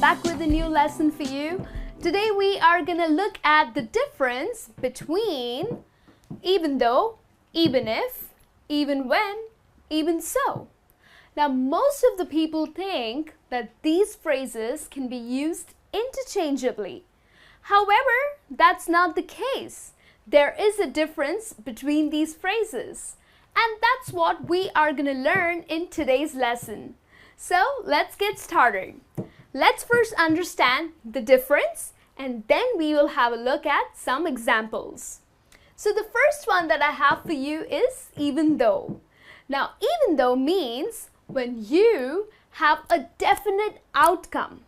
back with a new lesson for you. Today we are gonna look at the difference between even though, even if, even when, even so. Now most of the people think that these phrases can be used interchangeably. However, that's not the case. There is a difference between these phrases. And that's what we are going to learn in today's lesson. So let's get started. Let's first understand the difference and then we will have a look at some examples. So the first one that I have for you is even though. Now even though means when you have a definite outcome.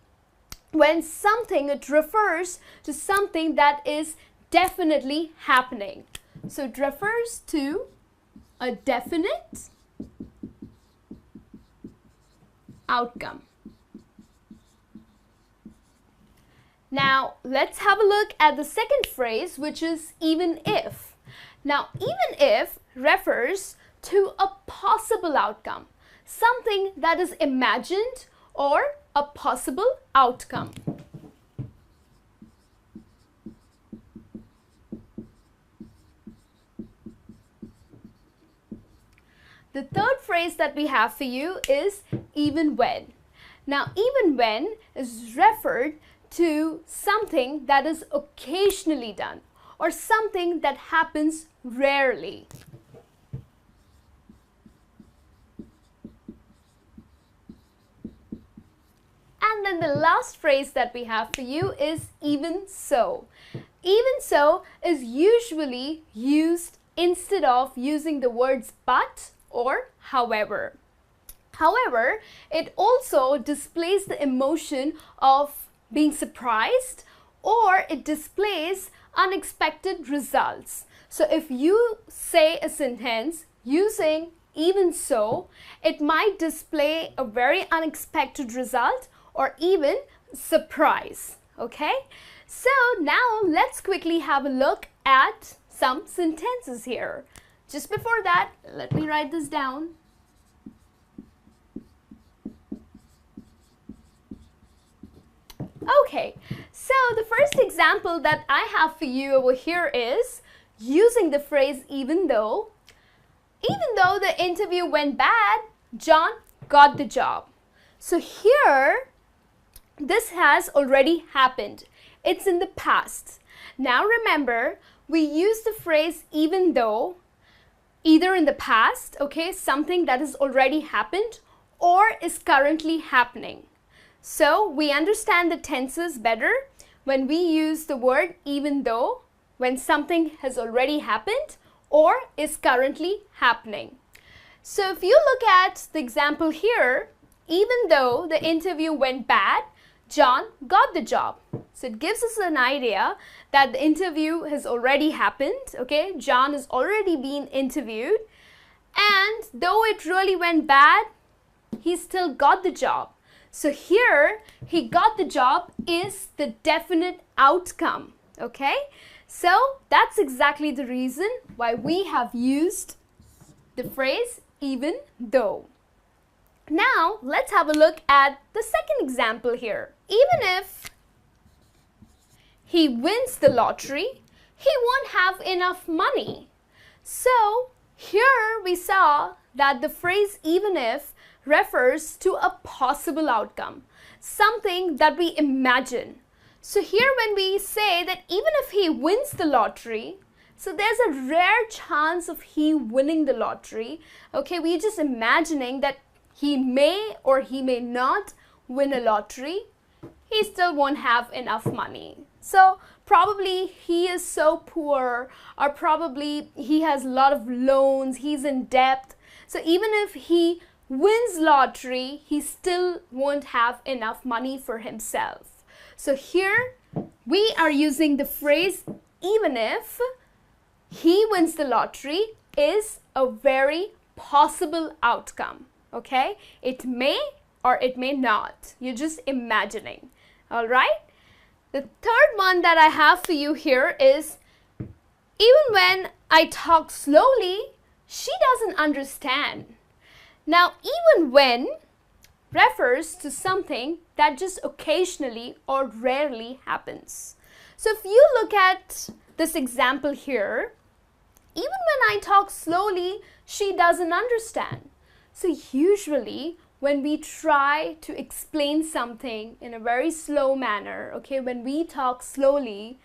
When something, it refers to something that is definitely happening. So it refers to a definite outcome. Now let's have a look at the second phrase, which is even if. Now even if refers to a possible outcome, something that is imagined or a possible outcome. The third phrase that we have for you is even when. Now even when is referred to something that is occasionally done or something that happens rarely. And then the last phrase that we have for you is even so. Even so is usually used instead of using the words but or however. However, it also displays the emotion of being surprised or it displays unexpected results. So if you say a sentence using even so, it might display a very unexpected result or even surprise. Okay? So now let's quickly have a look at some sentences here. Just before that, let me write this down. Okay, so the first example that I have for you over here is using the phrase even though the interview went bad, John got the job. So here, this has already happened. It's in the past. Now remember, we use the phrase even though either in the past, okay, something that has already happened or is currently happening. So we understand the tenses better when we use the word even though when something has already happened or is currently happening. So if you look at the example here, even though the interview went bad, John got the job. So it gives us an idea that the interview has already happened, okay? John has already been interviewed and though it really went bad, he still got the job. So here, he got the job is the definite outcome, okay? So that's exactly the reason why we have used the phrase even though. Now, let's have a look at the second example here. Even if he wins the lottery, he won't have enough money. So, here we saw that the phrase even if refers to a possible outcome, something that we imagine. So here when we say that even if he wins the lottery, so there's a rare chance of he winning the lottery. Okay, we're just imagining that he may or he may not win a lottery. He still won't have enough money. So probably he is so poor or probably he has a lot of loans, he's in debt. So even if he wins lottery, he still won't have enough money for himself. So here we are using the phrase even if he wins the lottery is a very possible outcome. Okay, it may or it may not. You're just imagining. All right. The third one that I have for you here is even when I talk slowly, she doesn't understand. Now, even when refers to something that just occasionally or rarely happens. So if you look at this example here, even when I talk slowly, she doesn't understand. So usually when we try to explain something in a very slow manner, okay, when we talk slowly,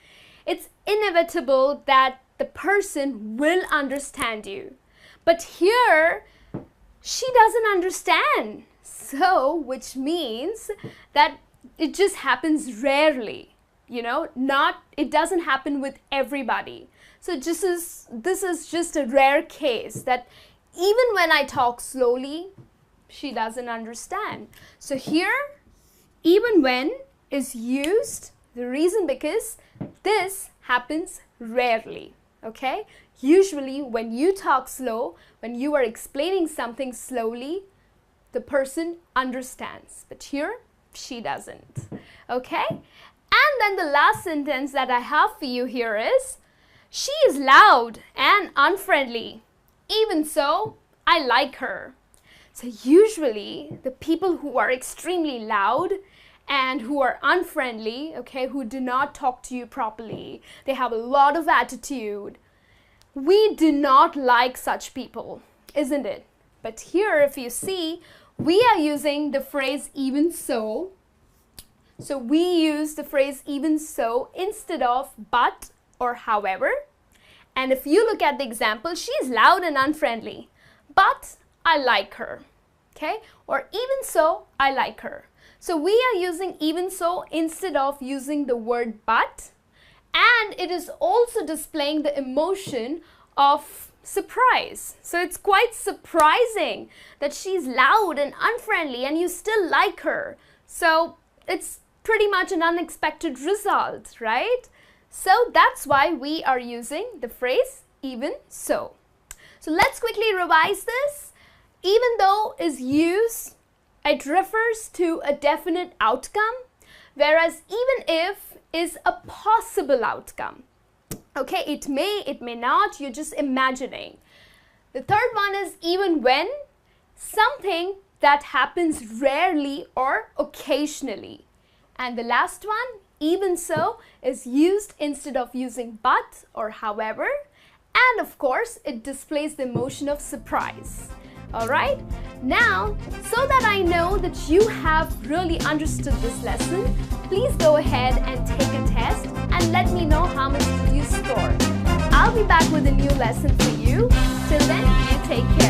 it's inevitable that the person will understand you. But here, she doesn't understand. So, which means that it just happens rarely, you know, it doesn't happen with everybody. So this is just a rare case that even when I talk slowly, she doesn't understand. So here, even when is used, the reason because this happens rarely, okay? Usually when you talk slow, when you are explaining something slowly, the person understands, but here she doesn't, okay? And then the last sentence that I have for you here is, she is loud and unfriendly. Even so, I like her. So usually the people who are extremely loud and who are unfriendly, okay, who do not talk to you properly, they have a lot of attitude. We do not like such people, isn't it? But here, if you see, we are using the phrase even so. So we use the phrase even so instead of but or however. And if you look at the example, she is loud and unfriendly, but I like her, okay? Or even so, I like her. So we are using even so instead of using the word but. And it is also displaying the emotion of surprise. So it's quite surprising that she's loud and unfriendly and you still like her. So it's pretty much an unexpected result, right? So that's why we are using the phrase even so. So let's quickly revise this. Even though is used, it refers to a definite outcome, whereas even if is a possible outcome. Okay, it may not, you're just imagining. The third one is even when, something that happens rarely or occasionally. And the last one, even so, is used instead of using but or however. And of course, it displays the emotion of surprise. Alright, now, so that I know that you have really understood this lesson, please go ahead and take a test and let me know how much did you score. I'll be back with a new lesson for you. Till then, you take care.